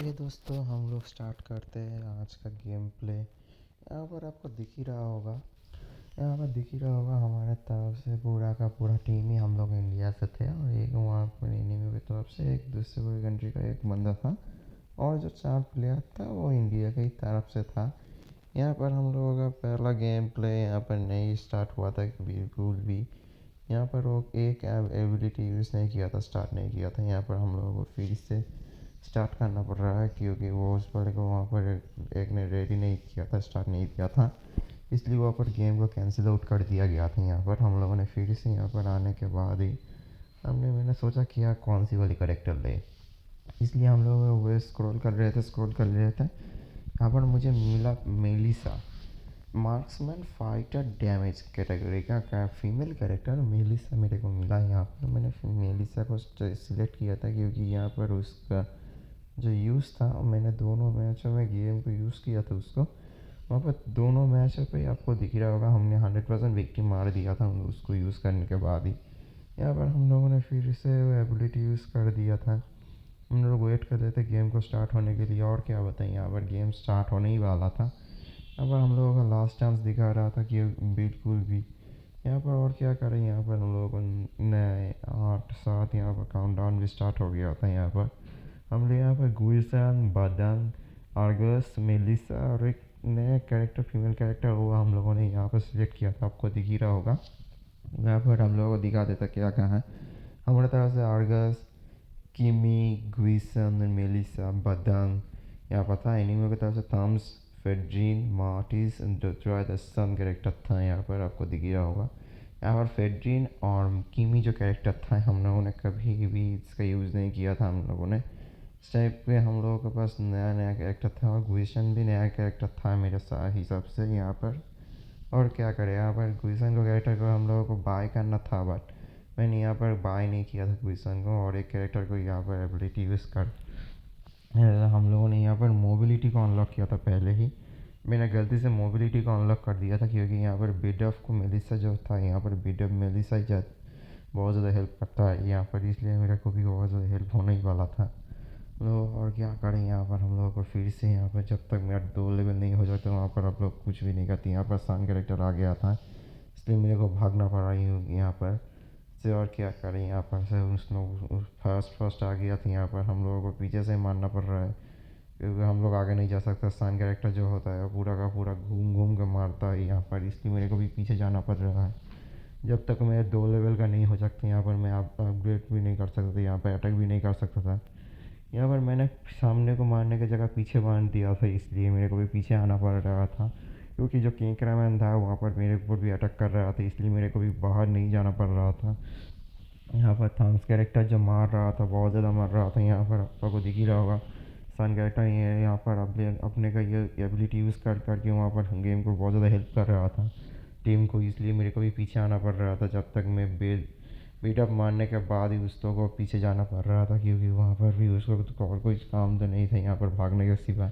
चलिए दोस्तों, हम लोग स्टार्ट करते हैं आज का गेम प्ले। यहाँ पर आपको दिख ही रहा होगा। यहाँ पर दिख ही रहा होगा हमारे तरफ से पूरा का पूरा टीम ही हम लोग इंडिया से थे, और एक वहाँ पर एनिमी की तरफ से एक दूसरे कोई कंट्री का एक बंदा था, और जो 4 प्लेयर था वो इंडिया की तरफ से था। यहाँ पर हम लोगों का पहला गेम प्ले यहाँ पर नहीं स्टार्ट हुआ था बिल्कुल भी। यहाँ पर वो एक एबिलिटी यूज़ नहीं किया था, स्टार्ट नहीं किया था। यहाँ पर हम लोगों को फिर से स्टार्ट करना पड़ रहा है, क्योंकि वो उस वाले को वहाँ पर एक ने रेडी नहीं किया था, स्टार्ट नहीं किया था, इसलिए वहाँ पर गेम को कैंसिल आउट कर दिया गया था। यहाँ पर हम लोगों ने फिर से यहाँ पर आने के बाद ही मैंने सोचा कि यार कौन सी वाली करेक्टर ले, इसलिए हम लोग वो स्क्रॉल कर रहे थे। यहाँ पर मुझे मिला Melissa, marksman fighter damage category का फीमेल कैरेक्टर मेलिसा मेरे को मिला। यहाँ पर मैंने मेलिसा को सिलेक्ट किया था, क्योंकि यहाँ पर उसका जो यूज़ था, मैंने दोनों मैचों में गेम को यूज़ किया था उसको। वहाँ पर दोनों मैचों पे आपको दिख रहा होगा हमने 100% विक्टिम मार दिया था उसको यूज़ करने के बाद ही। यहाँ पर हम लोगों ने फिर से एबिलिटी यूज़ कर दिया था। हम लोग वेट कर रहे थे गेम को स्टार्ट होने के लिए, और क्या बताएं, यहाँ पर गेम स्टार्ट होने ही वाला था। यहाँ पर हम लोगों का लास्ट चांस दिखा रहा था कि बिल्कुल भी यहाँ पर, और क्या करें, यहाँ पर हम लोगों को नए 8 7 यहाँ पर काउंटडाउन भी स्टार्ट हो गया था। यहाँ पर हम लोग यहाँ पर गुइसन, बदन, आर्गस, मेलिसा और एक नया कैरेक्टर फीमेल कैरेक्टर वो हम लोगों ने यहाँ पर सिलेक्ट किया था, आपको दिख ही रहा होगा। यहाँ पर हम लोगों को दिखा देता क्या क्या है। हमारे तरफ से आर्गस, किमी, गुइसन, मेलिसा, बदन। यहाँ पर था एनिमी की तरफ से थम्स, फेड्रीन, मार्टिस, द सन कैरेक्टर था। यहाँ पर आपको दिख ही रहा होगा। यहाँ पर फेड्रीन और किमी जो कैरेक्टर था, हम लोगों ने कभी भी इसका यूज़ नहीं किया था। हम लोगों ने इस टाइप पे हम लोगों के पास नया नया कैरेक्टर था, और गुइशन भी नया कैरेक्टर था मेरे हिसाब से यहाँ पर। और क्या करें, यहाँ पर गुइशन को कैरेक्टर को हम लोगों को बाय करना था, बट मैंने यहाँ पर बाय नहीं किया था गुइशन को, और एक कैरेक्टर को यहाँ पर एबिलिटी यूज़ कर हम लोगों ने यहाँ पर मोबिलिटी को अनलॉक किया था पहले ही। मैंने गलती से मोबिलिटी को अनलॉक कर दिया था, क्योंकि यहाँ पर बिडफ को मेलिसा जो था, यहाँ पर बिडफ मेलिसा ही बहुत ज़्यादा हेल्प करता है यहाँ पर, इसलिए मेरे को भी बहुत ज़्यादा हेल्प होने ही वाला था। लोग और क्या करें, यहाँ पर हम लोगों को फिर से यहाँ पर जब तक मेरा 2 लेवल नहीं हो जाते वहाँ पर आप लोग कुछ भी नहीं करते। यहाँ पर सन कैरेक्टर आ गया था, इसलिए मेरे को भागना पड़ा यहाँ पर से। और क्या करें, यहाँ पर से उस लोग फर्स्ट आ गया था। यहाँ पर हम लोगों को पीछे से मारना पड़ रहा है, क्योंकि हम लोग आगे नहीं जा सकते। सन कैरेक्टर जो होता है पूरा का पूरा घूम घूम कर मारता है यहाँ पर, इसलिए मेरे को भी पीछे जाना पड़ रहा है। जब तक मैं 2 लेवल का नहीं हो सकता यहाँ पर मैं अपग्रेड भी नहीं कर सकता था, यहाँ पर अटैक भी नहीं कर सकता था। यहाँ पर मैंने सामने को मारने की जगह पीछे बांध दिया था, इसलिए मेरे को भी पीछे आना पड़ रहा था, क्योंकि जो केंकरा मैन था वहाँ पर मेरे ऊपर भी अटैक कर रहा था, इसलिए मेरे को भी बाहर नहीं जाना पड़ रहा था। यहाँ पर थॉम्स कैरेक्टर जो मार रहा था, बहुत ज़्यादा मार रहा था। यहाँ पर आपको दिख ही रहा होगा सन कैरेक्टर ये यहाँ पर अपने का ये एबिलिटी यूज़ कर करके वहाँ पर गेम को बहुत ज़्यादा हेल्प कर रहा था टीम को, इसलिए मेरे को भी पीछे आना पड़ रहा था। जब तक मैं बीटअप मारने के बाद ही उसको को पीछे जाना पड़ रहा था, क्योंकि वहाँ पर भी उसको तो और कोई काम तो नहीं था यहाँ पर भागने के सिवाय।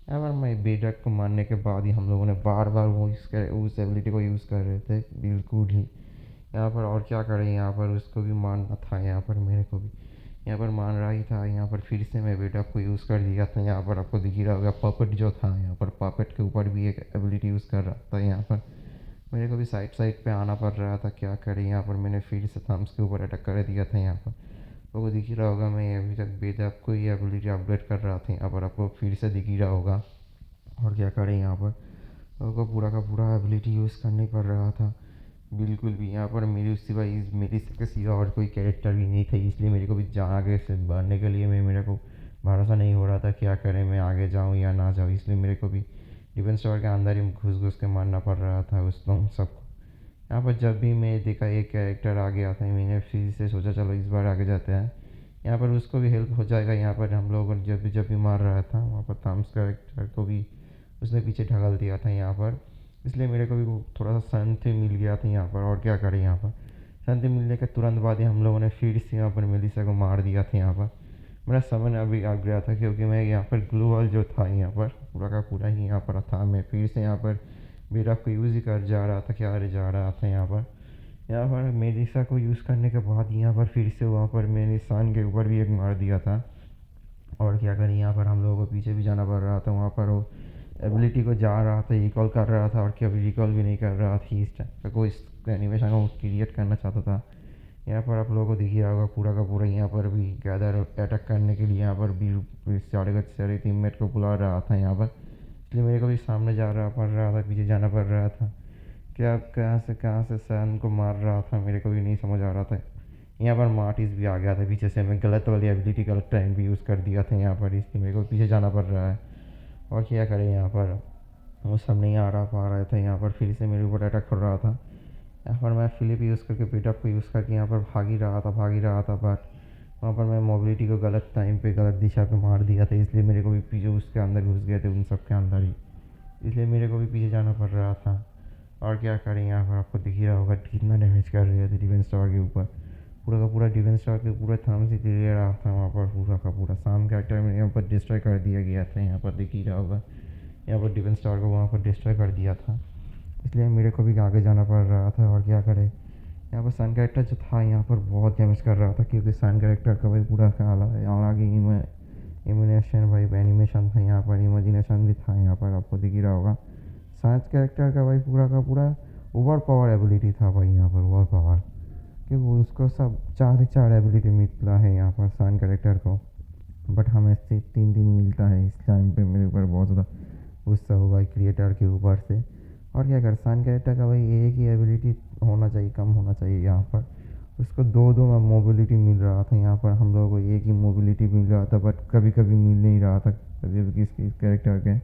यहाँ पर मैं बीटअप को मारने के बाद ही हम लोगों ने बार बार वो उस एबिलिटी को यूज़ कर रहे थे बिल्कुल ही। यहाँ पर और क्या करें, यहाँ पर उसको भी मारना था, यहाँ पर मेरे को भी यहाँ पर मान रहा ही था। यहाँ पर फिर से मैं बीटअप को यूज़ कर दिया था। यहाँ पर आपको दिख ही रहा होगा पपेट जो था, यहाँ पर पपेट के ऊपर भी एक एबिलिटी यूज़ कर रहा था। यहाँ पर मेरे को भी साइड पे आना पड़ रहा था, क्या करें। यहाँ पर मैंने फिर से थम्स के ऊपर अटैक कर दिया था। यहाँ पर आपको दिख ही रहा होगा मैं अभी तक बेदब को ये एबिलिटी अपग्रेड कर रहा था। यहाँ पर आपको फिर से दिख ही रहा होगा। और क्या करें, यहाँ पर आपको पूरा का पूरा एबिलिटी यूज़ करने पड़ रहा था बिल्कुल भी। यहाँ पर मेरी सिवा मेरी सबके सिवा और कोई कैरेक्टर भी नहीं था, इसलिए मेरे को भी आगे से बढ़ने के लिए मेरे को भरोसा नहीं हो रहा था क्या करें, मैं आगे जाऊँ या ना जाऊँ, इसलिए मेरे को भी डिफेंस टावर के अंदर ही घुस घुस के मारना पड़ रहा था उस लोग सबको। यहाँ पर जब भी मैं देखा एक कैरेक्टर आ गया था, मैंने फिर से सोचा चलो इस बार आगे जाते हैं, यहाँ पर उसको भी हेल्प हो जाएगा। यहाँ पर हम लोग जब भी मार रहा था वहाँ पर थॉम्स कैरेक्टर को भी उसने पीछे ढकल दिया था यहाँ पर, इसलिए मेरे को भी थोड़ा सा शांति मिल गया था यहाँ पर। और क्या करें, यहाँ पर शांति मिलने के तुरंत बाद ही हम लोगों ने फिर से यहाँ पर मेलिसा को मार दिया था। यहाँ पर मेरा समझ अभी आ गया था, क्योंकि मैं यहाँ पर ग्लू वॉल जो था यहाँ पर पूरा का पूरा ही यहाँ पर था। मैं फिर से यहाँ पर बेरफ को यूज़ ही कर जा रहा था, क्या जा रहा था यहाँ पर मेलिसा को यूज़ करने के बाद यहाँ पर फिर से वहाँ पर मैंने सान के ऊपर भी एक मार दिया था। और क्या करें, यहाँ पर हम लोगों को पीछे भी जाना पड़ रहा था। वहाँ पर वो एबिलिटी को जा रहा था, रिकॉल कर रहा था, और कभी रिकॉल भी नहीं कर रहा था। इस टाइप को इस एनिमेशन को क्रिएट करना चाहता था। यहाँ पर आप लोगों को दिख ही रहा होगा पूरा का पूरा यहाँ पर भी गैदर अटैक करने के लिए यहाँ पर भी सारे टीममेट को बुला रहा था यहाँ पर। इसलिए मेरे को भी सामने जा रहा पड़ रहा था, पीछे जाना पड़ रहा था। क्या कहाँ से सन को मार रहा था, मेरे को भी नहीं समझ आ रहा था। यहाँ पर मार्टिस भी आ गया था पीछे से। मैं गलत वाली एबिलिटी गलत टाइम भी यूज़ कर दिया था यहाँ पर, इसलिए मेरे को पीछे जाना पड़ रहा है। और क्या करें, यहाँ पर वो सब नहीं आ रहा पा रहे थे। यहाँ पर फिर से मेरे ऊपर अटैक कर रहा था। यहाँ पर मैं फ्लिप यूज़ करके पीटअप को यूज़ करके यहाँ पर भाग ही रहा था, बट वहाँ पर मैं मोबिलिटी को गलत टाइम पे गलत दिशा पे मार दिया था। इसलिए मेरे को भी पीछे उसके अंदर घुस गए थे, उन सब के अंदर ही। इसलिए मेरे को भी पीछे जाना पड़ रहा था। और क्या करें, यहाँ पर आपको दिख ही रहा होगा कितना डैमेज कर रहे थे डिफेंस टावर के ऊपर। पूरा का पूरा डिफेंस टावर के पूरा थर्म से ले रहा था वहाँ पर। पूरा का पूरा शाम के टाइम में यहाँ पर डिस्ट्रॉय कर दिया गया था। यहाँ पर दिख ही रहा होगा, यहाँ पर डिफेंस टावर को वहाँ पर डिस्ट्रॉय कर दिया था। इसलिए मेरे को भी आगे जाना पड़ रहा था। और क्या करें, यहाँ पर सन कैरेक्टर जो था यहाँ पर बहुत डैमेज कर रहा था, क्योंकि सन कैरेक्टर का भाई पूरा ख्याल है। और आगे इमेजिनेशन भाई एनिमेशन था यहाँ पर, इमेजिनेशन भी था यहाँ पर, आपको दिख ही रहा होगा। साइंस कैरेक्टर का पूरा ओवर पावर एबिलिटी था भाई यहाँ पर, ओवर पावर। क्योंकि उसको सब चार ही चार एबिलिटी मिला है यहाँ पर साइन कैरेक्टर को, बट हमें सिर्फ तीन तीन मिलता है। इस टाइम पे मेरे ऊपर बहुत ज़्यादा गुस्सा हुआ है क्रिएटर के ऊपर से। और क्या कर, सन कैरेक्टर का भाई एक ही एबिलिटी होना चाहिए, कम होना चाहिए यहाँ पर। उसको दो दो मोबिलिटी मिल रहा था यहाँ पर, हम लोगों को एक ही मोबिलिटी मिल रहा था, बट कभी कभी मिल नहीं रहा था कभी किसी कैरेक्टर के।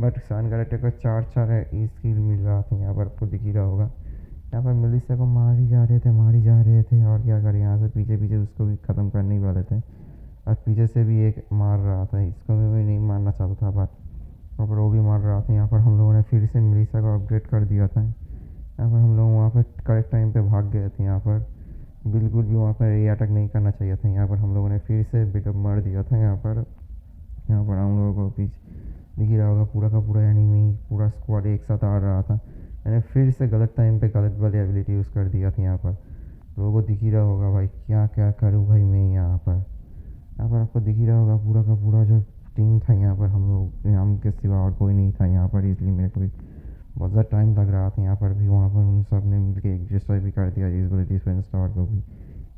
बट सन कैरेक्टर का चार चार स्किल मिल रहा था यहाँ पर, आपको दिख ही रहा होगा। यहाँ पर मिलिशिया को मार ही जा रहे थे, मार ही जा रहे थे। और क्या करें, यहाँ से पीछे पीछे उसको भी ख़त्म करने ही वाले थे। और पीछे से भी एक मार रहा था, इसको भी मैं नहीं मारना चाहता था, बट वहाँ पर वो भी मार रहा था। यहाँ पर हम लोगों ने फिर से मिलिशिया को अपग्रेड कर दिया था। यहाँ पर हम लोग वहाँ पर करेक्ट टाइम पे भाग गए थे। यहाँ पर बिल्कुल भी वहाँ पर ये अटैक नहीं करना चाहिए था। यहाँ पर हम लोगों ने फिर से बिटअप मार दिया था। यहाँ पर हम लोगों को पीछे दिख ही रहा होगा पूरा का पूरा एनिमी पूरा स्क्वाड एक साथ आ रहा था। मैंने फिर से गलत टाइम पे गलत वाली एबिलिटी यूज़ कर दिया था। यहाँ पर लोगों को दिख ही रहा होगा भाई, क्या क्या करूँ भाई मैं यहाँ पर आपको दिख ही रहा होगा पूरा का पूरा जो टीम था यहाँ पर, हम के सिवा और कोई नहीं था यहाँ पर। इसलिए मेरे को भी बहुत ज़्यादा टाइम लग रहा था यहाँ पर भी। वहाँ पर उन सब ने मिल के एक डिस्ट्रॉय भी कर दिया इस वाले डिफेंस टावर को भी।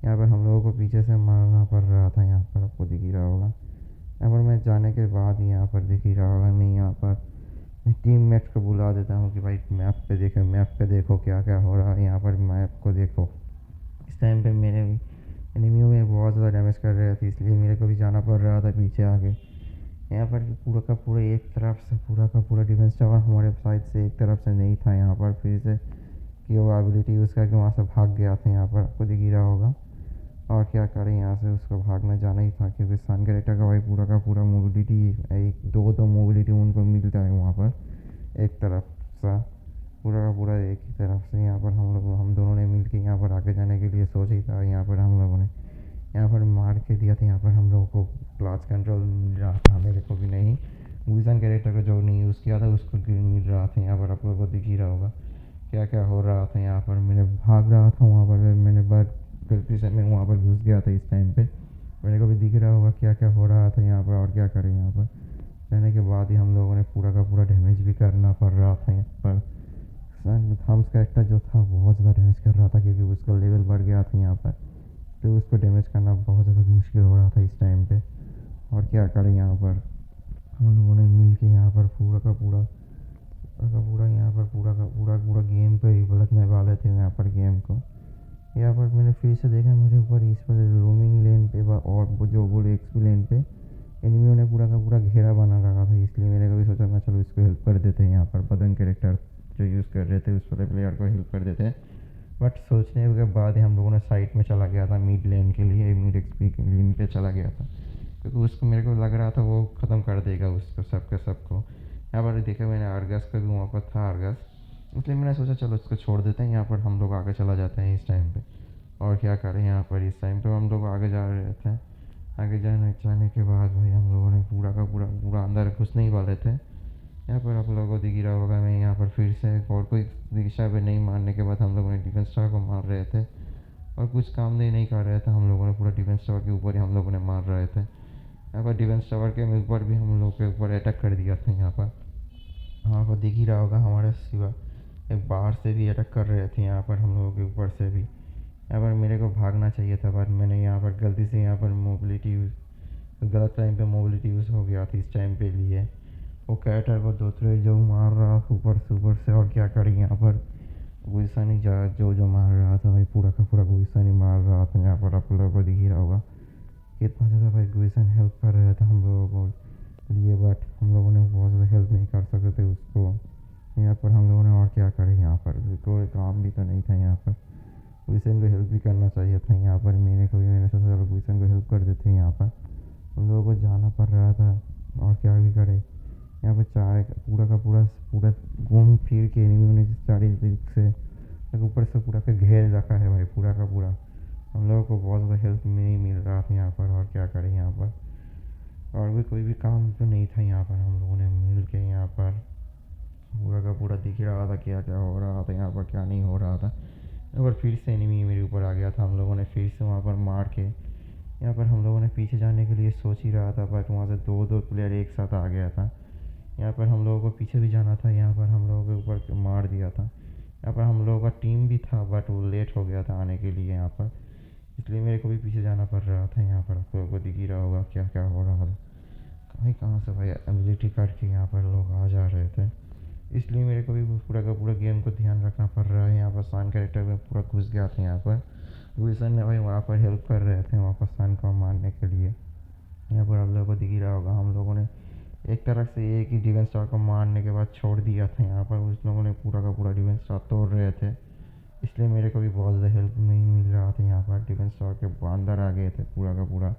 यहाँ पर हम लोगों को पीछे से मारना पड़ रहा था। यहाँ पर आपको दिख ही रहा होगा। यहाँ पर मैं जाने के बाद ही यहाँ पर दिख ही रहा होगा, मैं यहाँ पर टीम मेट्स को बुला देता हूँ कि भाई मैप पे देखो क्या क्या हो रहा है। यहाँ पर मैप को देखो। इस टाइम पे मेरे भी एनिमियों में बहुत ज़्यादा डैमेज कर रहे थे, इसलिए मेरे को भी जाना पड़ रहा था पीछे आगे। यहाँ पर पूरा का पूरा एक तरफ से पूरा का पूरा डिफेंस टावर हमारे साइड से एक तरफ से नहीं था। यहाँ पर फिर से कि वो एबिलिटी यूज़ करके वहाँ से भाग गया था। यहाँ पर आपको दिख ही रहा होगा। और क्या करें, यहाँ से उसको भागना जाना ही था, क्योंकि सन कैरेक्टर का भाई पूरा का पूरा मोबिलिटी एक दो दो मोबिलिटी उनको मिलता है वहाँ पर एक तरफ सा, पूरा का पूरा एक ही तरफ से। यहाँ पर हम दोनों ने मिल के यहाँ पर आगे जाने के लिए सोचा ही था। यहाँ पर हम लोगों ने यहाँ पर मार के दिया था। यहाँ पर हम लोगों को क्लास कंट्रोल मिल रहा था, मेरे को भी नहीं। विजन कैरेक्टर का जो नहीं यूज़ किया था उसको मिल रहा था। यहाँ पर आप लोगों को दिख ही रहा होगा क्या क्या हो रहा था। यहाँ पर मैंने भाग रहा था वहाँ पर, मैंने बट गलती से मैं वहाँ पर घुस गया था इस टाइम पे। मेरे को भी दिख रहा होगा क्या क्या हो रहा था यहाँ पर। और क्या करें, यहाँ पर रहने के बाद ही हम लोगों ने पूरा का पूरा डैमेज भी करना पड़ रहा था यहाँ पर। थम्स कैरेक्टर जो था बहुत ज़्यादा डैमेज कर रहा था, क्योंकि उसका लेवल बढ़ गया था यहाँ पर, तो उसको डैमेज करना बहुत ज़्यादा मुश्किल हो रहा था इस टाइम पे। और क्या करें, यहाँ पर हम लोगों ने मिल के यहाँ पर पूरा का पूरा यहाँ पर पूरा गेम पे ही पलटने वाले थे यहाँ पर गेम को। यहाँ पर मैंने फिर से देखा मेरे ऊपर इस पर रोमिंग लेन पे और जो बोले एक्सपी लेन पे एनिमियों ने पूरा का पूरा घेरा बना रखा था। इसलिए मैंने कभी सोचा मैं चलो इसको हेल्प कर देते हैं। यहाँ पर बदन कैरेक्टर जो यूज़ कर रहे थे उस वाले प्लेयर को हेल्प कर देते हैं। बट सोचने के बाद ही हम लोगों ने साइड में चला गया था, मिड लेन के लिए, मिड एक्सपी लेन पे चला गया था, क्योंकि उसको मेरे को लग रहा था वो ख़त्म कर देगा उसको सबको। यहाँ पर देखा मैंने आर्गस का भी वहाँ पर था आर्गस, इसलिए मैंने सोचा चलो इसको छोड़ देते हैं। यहाँ पर हम लोग आगे चला जाते हैं इस टाइम पे। और क्या करें, यहाँ पर इस टाइम पे हम लोग आगे जा रहे थे। आगे जाने के बाद भाई हम लोगों ने पूरा अंदर घुसने ही वाले थे। यहाँ पर आप लोगों को दिख ही रहा होगा, मैं यहाँ पर फिर से और कोई दिशा पे नहीं मारने के बाद हम लोगों ने डिफेंस टावर को मार रहे थे, और कुछ काम नहीं कर रहे थे। हम लोगों ने पूरा डिफेंस टावर के ऊपर ही हम लोगों ने मार रहे थे। यहाँ पर डिफेंस टावर के ऊपर भी हम लोग के ऊपर अटैक कर दिया था यहाँ पर। वहाँ पर दिख ही रहा होगा हमारे सिवा एक बाहर से भी अटैक कर रहे थे यहाँ पर हम लोगों के ऊपर से भी। यहाँ पर मेरे को भागना चाहिए था बट मैंने यहाँ पर गलती से यहाँ पर मोबिलिटी गलत टाइम पे मोबिलिटी यूज़ हो गया था इस टाइम पे लिए। वो कैरेक्टर को दूसरे जो मार रहा था ऊपर से और क्या करें यहाँ पर गुइसन ही जो मार रहा था भाई, पूरा का पूरा गुइसन ही मार रहा था यहाँ पर। आप लोगों को दिख ही रहा होगा कितना ज़्यादा भाई गुइसन हेल्प कर रहा था हम लोगों को लिए, बट हम लोगों ने बहुत ज़्यादा हेल्प नहीं कर सकते थे उसको यहाँ पर। हम लोगों ने और क्या करें यहाँ पर, कोई काम भी तो नहीं था यहाँ पर। गुइसन को हेल्प भी करना चाहिए था यहाँ पर, मैंने सोचा चलो गुइसन को हेल्प कर देते हैं यहाँ पर। हम लोगों को जाना पड़ रहा था और क्या भी करे यहाँ पर। चार पूरा का पूरा पूरा घूम फिर के एनिमी ने सारी दिख से ऊपर से पूरा पे घेर रखा है भाई पूरा का पूरा। हम लोगों को बहुत ज़्यादा हेल्प नहीं मिल रहा था यहाँ पर और क्या करें यहाँ पर। और भी कोई भी काम तो नहीं था यहाँ पर, हम लोगों ने मिल के यहाँ पर पूरा का पूरा दिख ही रहा था क्या क्या हो रहा था यहाँ पर, क्या नहीं हो रहा था। यहाँ पर फिर से एनिमी मेरे ऊपर आ गया था, हम लोगों ने फिर से वहाँ पर मार के यहाँ पर हम लोगों ने पीछे जाने के लिए सोच ही रहा था, बट वहाँ से दो दो प्लेयर एक साथ आ गया था। यहाँ पर हम लोगों को पीछे भी जाना था, यहाँ पर हम लोगों के ऊपर मार दिया था। यहाँ पर हम लोगों का टीम भी था बट वो लेट हो गया था आने के लिए यहाँ पर, इसलिए मेरे को भी पीछे जाना पड़ रहा था यहाँ पर। आप लोगों को दिख ही रहा होगा क्या क्या हो रहा था। भाई कहाँ से भाई एबिलिटी कार्ड के यहाँ पर लोग आ जा रहे थे, इसलिए मेरे को भी पूरा का पूरा गेम को ध्यान रखना पड़ रहा है। यहाँ पर सान कैरेक्टर में पूरा घुस गया था यहाँ पर। विसन ने भाई वहाँ पर हेल्प कर रहे थे वहाँ पर सान को मारने के लिए। यहाँ पर आप लोगों को दिख ही रहा होगा हम लोगों ने एक तरह से एक ही डिफेंस टावर को मारने के बाद छोड़ दिया था यहाँ पर। उस लोगों ने पूरा का पूरा डिफेंस टावर तोड़ रहे थे, इसलिए मेरे को भी बहुत ज़्यादा हेल्प नहीं मिल रहा था यहाँ पर। डिफेंस टावर के अंदर आ गए थे पूरा का पूरा,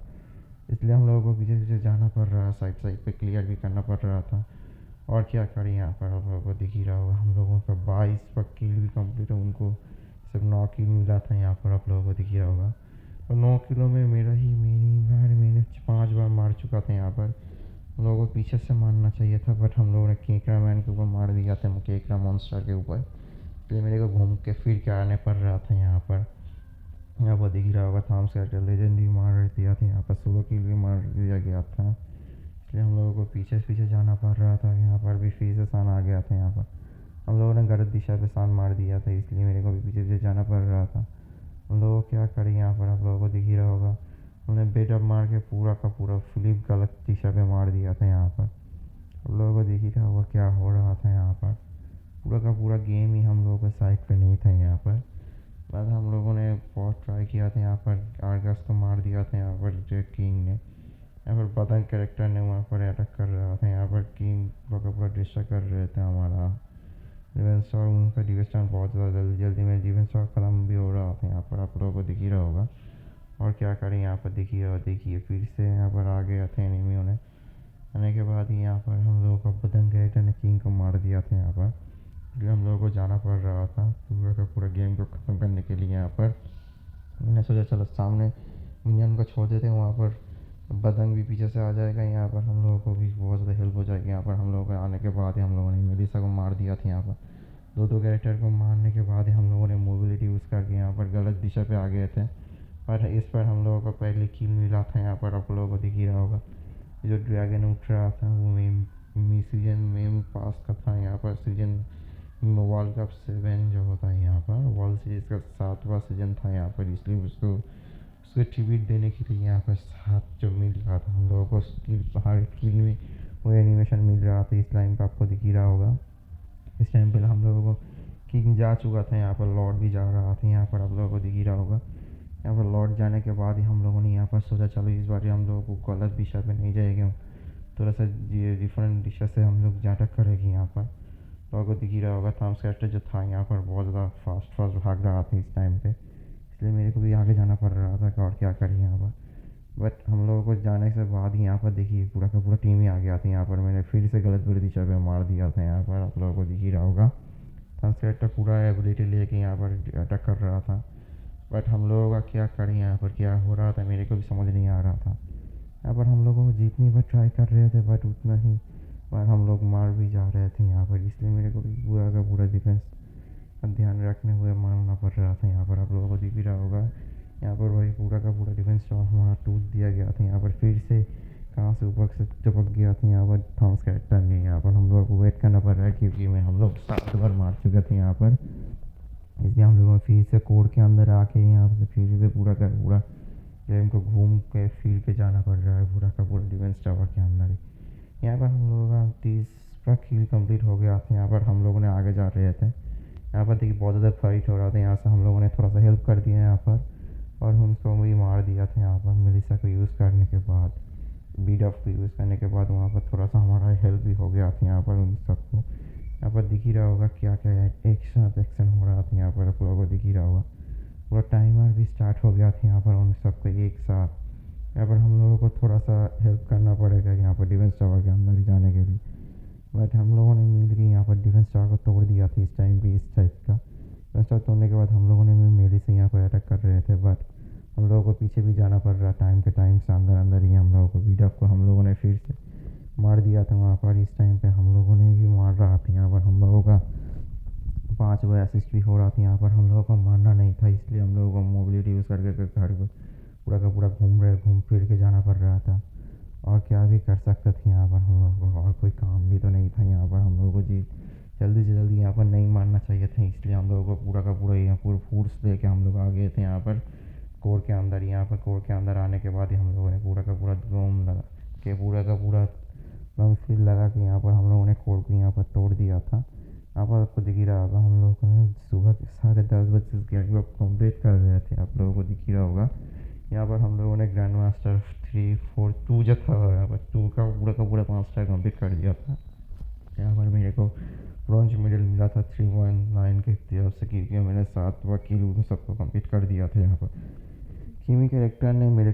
इसलिए हम लोगों को पीछे पीछे जाना पड़ रहा, साइड साइड पे क्लियर भी करना पड़ रहा था। और क्या करें यहाँ पर, आप लोगों को दिख ही रहा होगा हम लोगों का 22 पर किल भी कंप्लीट है, उनको सिर्फ 9 किल मिला था यहाँ पर। आप लोगों को दिख ही रहा होगा और 9 किलो में मैंने 5 बार मार चुका था यहाँ पर। हम लोगों को पीछे से मारना चाहिए था बट हम लोगों ने केकरा मैन के ऊपर मार दिया था, केकरा मॉन्स्टर के ऊपर, इसलिए मेरे को घूम के फिर के आने पड़ रहा था यहाँ पर। यहाँ पर दिख ही रहा होगा थॉमस कैरेक्टर लेजेंड भी मार दिया था यहाँ पर, सोलो किल भी मार दिया गया था, इसलिए हम लोगों को पीछे से पीछे जाना पड़ रहा था। यहाँ पर भी फिर से सान आ गया था यहाँ पर, हम लोगों ने गलत दिशा पे सान मार दिया था, इसलिए मेरे को भी पीछे पीछे जाना पड़ रहा था। हम लोगों को क्या करें यहाँ पर, आप लोगों को दिख ही रहा होगा हमने बेटअप मार के पूरा का पूरा फ्लिप गलत दिशा पे मार दिया था यहाँ पर। आप लोगों को दिख ही रहा होगा क्या हो रहा था यहाँ पर। पूरा का पूरा गेम ही हम लोगों के साइड पे नहीं था यहाँ पर। बाद हम लोगों ने बहुत ट्राई किया था यहाँ पर, आर्गस को मार दिया था यहाँ पर जेट किंग ने। यहाँ पर पतंग कैरेक्टर ने वहाँ पर अटैक कर रहा था यहाँ पर, किंग पूरा का पूरा डिस्ट्रॉय कर रहे थे हमारा डिफेंस। और उनका डिफेंस टाइम बहुत ज़्यादा जल्दी जल्दी में डिफेंस और ख़त्म भी हो रहा था यहाँ पर, आप लोगों को दिख ही रहा होगा। और क्या करें यहाँ पर, देखिए फिर से यहाँ पर आ गया था एनिमियों ने। आने के बाद ही यहाँ पर हम लोगों का पतंग कैरेक्टर ने किंग को मार दिया था यहाँ पर, इसलिए हम लोगों को जाना पड़ रहा था पूरा का पूरा गेम को ख़त्म करने के लिए यहाँ पर। मैंने सोचा चलो सामने मिनियन को छोड़ देते हैं, वहाँ पर बदंग भी पीछे से आ जाएगा, यहाँ पर हम लोगों को भी बहुत ज़्यादा हेल्प हो जाएगी। यहाँ पर हम लोगों के आने के बाद ही हम लोगों ने मेलिसा को मार दिया था यहाँ पर। दो दो कैरेक्टर को मारने के बाद ही हम लोगों ने मोबिलिटी यूज़ करके यहाँ पर गलत दिशा पे आ गए थे, पर इस पर हम लोगों को पहले किल मिला था यहाँ पर। आप लोगों को दिख ही रहा होगा जो ड्रैगन उठ रहा था वो सीजन में पास का था यहाँ पर। सीजन वर्ल्ड कप 7 जो होता है यहाँ पर, वर्ल्ड सीरीज़ का 7वां सीजन था यहाँ पर, इसलिए उसको ट्रिब्यूट देने के लिए यहाँ पर 7 जो मिल रहा था हम लोगों को स्किल, हर किल में वो एनिमेशन मिल रहा था। इस टाइम पर आपको दिख ही रहा होगा, इस टाइम पर हम लोगों को किंग जा चुका था यहाँ पर, लॉर्ड भी जा रहा था यहाँ पर, आप लोगों को दिख ही रहा होगा। यहाँ पर लॉर्ड जाने के बाद ही हम लोगों ने यहाँ पर सोचा चलो इस बार हम लोगों को गलत दिशा पे नहीं जाएंगे, थोड़ा सा ये डिफरेंट दिशा से हम लोग जाटक करेंगे यहाँ पर। लोगों को दिख ही रहा होगा थॉमस कैरेक्टर जो था यहाँ पर बहुत ज़्यादा फास्ट फास्ट भाग रहा था इस टाइम पे, इसलिए मेरे को भी आगे जाना पड़ रहा था कि और क्या करें यहाँ पर। बट हम लोगों को जाने से बाद ही यहाँ पर देखिए पूरा का पूरा टीम ही आ गया था यहाँ पर। मैंने फिर से गलत बुरी दिशा पे मार दिया था यहाँ पर, आप लोगों को दिख ही रहा होगा। थॉमस कैरेक्टर पूरा एबिलिटी लेके यहाँ पर अटैक कर रहा था, बट हम लोगों का क्या करें यहाँ पर, क्या हो रहा था मेरे को भी समझ नहीं आ रहा था। यहाँ पर हम लोगों को जितनी बार ट्राई कर रहे थे बट उतना ही बार हम लोग मार भी जा रहे थे यहाँ पर, इसलिए मेरे को भी पूरा का पूरा डिफेंस का ध्यान रखने हुए मारना पड़ रहा था यहाँ पर। आप लोगों को दिख ही रहा होगा यहाँ पर भाई पूरा का पूरा डिफेंस हमारा टूट दिया गया था यहाँ पर। फिर से कहाँ से ऊपर से टपक गया था यहाँ पर थॉमस कैरेक्टर नहीं है। यहाँ पर हम लोग को वेट करना पड़ रहा है क्योंकि मैं हम लोग 7 बार मार चुके थे यहाँ पर। इसलिए हम लोगों को फिर से कोड के अंदर आके यहाँ से फिर से पूरा का पूरा गेम को घूम के फिर के जाना पड़ रहा है पूरा का पूरा डिफेंस टावर के अंदर ही। यहाँ पर हम लोगों का 30वां किल कंप्लीट हो गया था। यहाँ पर हम लोगों ने आगे जा रहे थे। यहाँ पर देखिए बहुत ज़्यादा फाइट हो रहा था। यहाँ से हम लोगों ने थोड़ा सा हेल्प कर दिया यहाँ पर और उनको भी मार दिया था यहाँ पर मेलिसा को यूज़ करने के बाद, बीडफ को यूज़ करने के बाद वहाँ पर थोड़ा सा हमारा हेल्प भी हो गया था यहाँ पर उन सबको। यहाँ पर दिख ही रहा होगा क्या क्या एक साथ एक्शन हो रहा था यहाँ पर आप लोगों को दिख ही रहा होगा। पूरा टाइमर भी स्टार्ट हो गया था यहाँ पर उन सबको एक साथ। यहाँ पर हम लोगों को थोड़ा सा हेल्प करना पड़ेगा यहाँ पर डिफेंस टावर के अंदर ही जाने के लिए। बट हम लोगों ने मिल के यहाँ पर डिफेंस टावर को तोड़ दिया था इस टाइम पे। इस टाइप का डिफेंस टावर तोड़ने के बाद हम लोगों ने भी मेले से यहाँ पर अटैक कर रहे थे। बट हम लोगों को पीछे भी जाना पड़ रहा टाइम के टाइम से अंदर अंदर ही हम लोगों को बीडफ को हम लोगों ने फिर से मार दिया था वहाँ पर। इस टाइम पे हम लोगों ने भी मार रहा था यहाँ पर हम लोगों का 5 बार असिस्ट भी हो रहा था यहाँ पर। हम लोगों को मारना नहीं था इसलिए हम लोगों को मोबिलिटी यूज़ करके घर को पूरा का पूरा घूम फिर के जाना पड़ रहा था। और क्या भी कर सकते थे यहाँ पर हम लोगों को, और कोई काम भी तो नहीं था यहाँ पर। हम लोगों को जी जल्दी से जल्दी यहाँ पर नहीं मारना चाहिए था इसलिए हम लोगों को पूरा का पूरा यहाँ पूरा फूड्स लेके हम लोग आ गए थे यहाँ पर कोर के अंदर। यहाँ पर कोर के अंदर आने के बाद ही हम लोगों ने पूरा का पूरा धूम लगा के पूरा का पूरा दम फिर लगा के यहाँ पर हम लोगों ने कोर को यहाँ पर तोड़ दिया था। यहाँ पर आपको दिख ही रहा होगा हम लोगों ने सुबह के 10:30 बजे इस गेम को कंप्लीट कर रहे थे। आप लोगों को दिख ही रहा होगा यहाँ पर हम लोगों ने ग्रैंड मास्टर 3 4 2 जो था यहाँ पर 2 का पूरा 5 स्टार कंप्लीट कर दिया था। यहाँ पर मेरे को ब्रॉन्ज मेडल मिला था 319 के तरफ से क्योंकि मैंने 7वां किल उन सबको कंप्लीट कर दिया था। यहाँ पर किमी कैरेक्टर ने मेरे